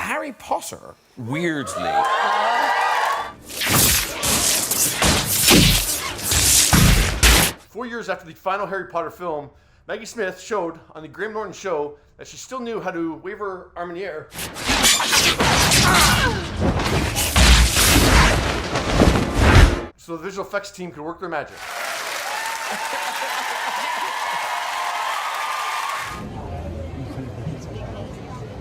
Harry Potter, weirdly... 4 years after the final Harry Potter film, Maggie Smith showed on the Graeme O'Neil show that she still knew how to wave her arm in the air so the visual effects team could work their magic.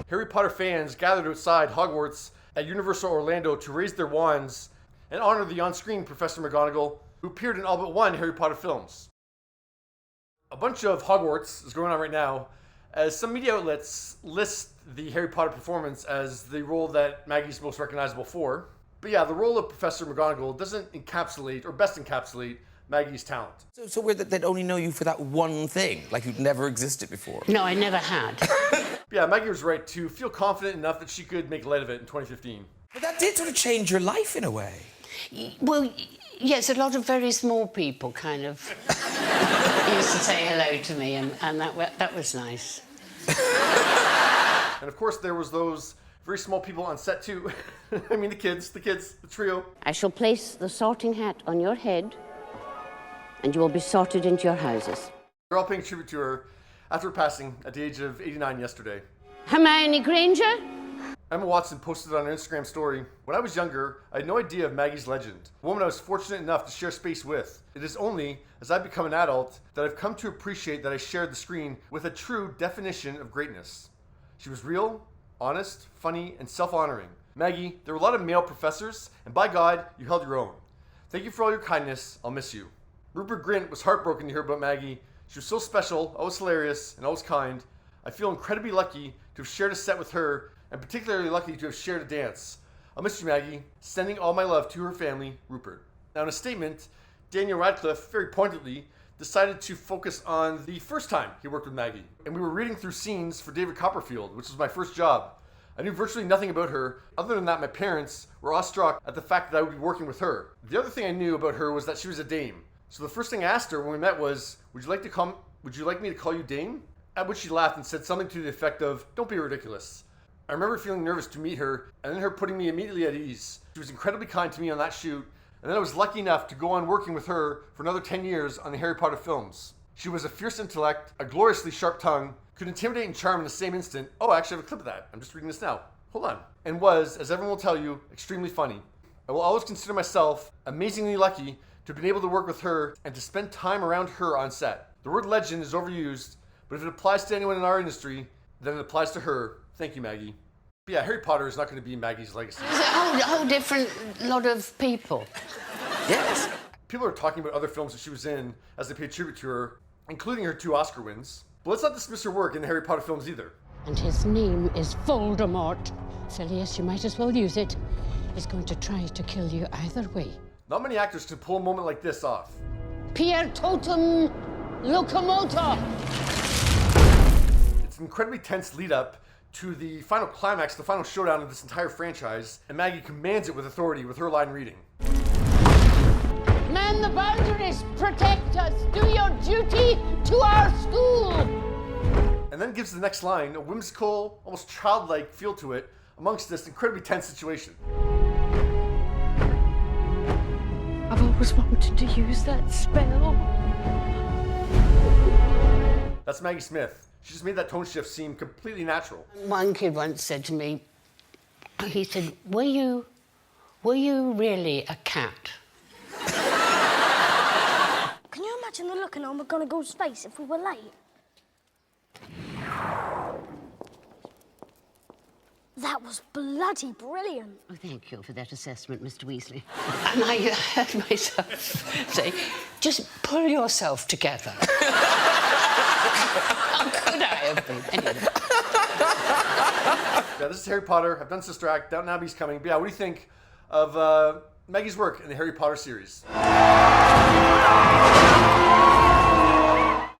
Harry Potter fans gathered outside Hogwarts at Universal Orlando to raise their wands and honor the on-screen Professor McGonagall, who appeared in all but one Harry Potter films. A bunch of Hogwarts is going on right now, as some media outlets list the Harry Potter performance as the role that Maggie's most recognizable for. But yeah, the role of Professor McGonagall doesn't encapsulate, or best encapsulate, Maggie's talent. So weird that they'd only know you for that one thing, like you'd never existed before. No, I never had. Yeah, Maggie was right to feel confident enough that she could make light of it in 2015. But that did sort of change your life in a way. Well, yes, a lot of very small people kind of used to say hello to me, and that was nice. And of course, there was those very small people on set too. I mean, the kids, the trio. I shall place the sorting hat on your head, and you will be sorted into your houses. They're all paying tribute to her after her passing at the age of 89 yesterday. Hermione Granger? Emma Watson posted on her Instagram story, "When I was younger, I had no idea of Maggie's legend, a woman I was fortunate enough to share space with. It is only as I've become an adult that I've come to appreciate that I shared the screen with a true definition of greatness. She was real, honest, funny, and self-honoring. Maggie, there were a lot of male professors, and by God, you held your own. Thank you for all your kindness. I'll miss you." Rupert Grint was heartbroken to hear about Maggie. "She was so special, always hilarious, and always kind. I feel incredibly lucky to have shared a set with her, and particularly lucky to have shared a dance. I'll miss you, Maggie. Sending all my love to her family, Rupert." Now, in a statement, Daniel Radcliffe very pointedly decided to focus on the first time he worked with Maggie. "And we were reading through scenes for David Copperfield, which was my first job. I knew virtually nothing about her, other than that my parents were awestruck at the fact that I would be working with her. The other thing I knew about her was that she was a dame. So the first thing I asked her when we met was, would you like me to call you Dame?" At which she laughed and said something to the effect of, "Don't be ridiculous." I remember feeling nervous to meet her, and then her putting me immediately at ease. She was incredibly kind to me on that shoot, and then I was lucky enough to go on working with her for another 10 years on the Harry Potter films. She was a fierce intellect, a gloriously sharp tongue, could intimidate and charm in the same instant. Oh, I actually have a clip of that. I'm just reading this now. Hold on. And was, as everyone will tell you, extremely funny. I will always consider myself amazingly lucky to have been able to work with her and to spend time around her on set. The word legend is overused, but if it applies to anyone in our industry, then it applies to her. Thank you, Maggie. But yeah, Harry Potter is not going to be Maggie's legacy. It's a whole different lot of people. Yes. People are talking about other films that she was in as they pay tribute to her, including her 2 Oscar wins. But let's not dismiss her work in the Harry Potter films either. And his name is Voldemort. Phileas, you might as well use it. He's going to try to kill you either way. Not many actors can pull a moment like this off. Pier totum locomotor. It's an incredibly tense lead up to the final climax, the final showdown of this entire franchise, and Maggie commands it with authority with her line reading. Man the boundaries, protect us, do your duty to our school. And then gives the next line a whimsical, almost childlike feel to it amongst this incredibly tense situation. I've always wanted to use that spell. That's Maggie Smith. She just made that tone shift seem completely natural. One kid once said to me, he said, were you really a cat? Can you imagine the look on McGonagall's face if we were late? That was bloody brilliant. Oh, thank you for that assessment, Mr. Weasley. And I heard myself say, just pull yourself together. How could I have been? Anyway. Yeah, this is Harry Potter. I've done Sister Act. Downton Abbey's coming. But yeah, what do you think of Maggie's work in the Harry Potter series?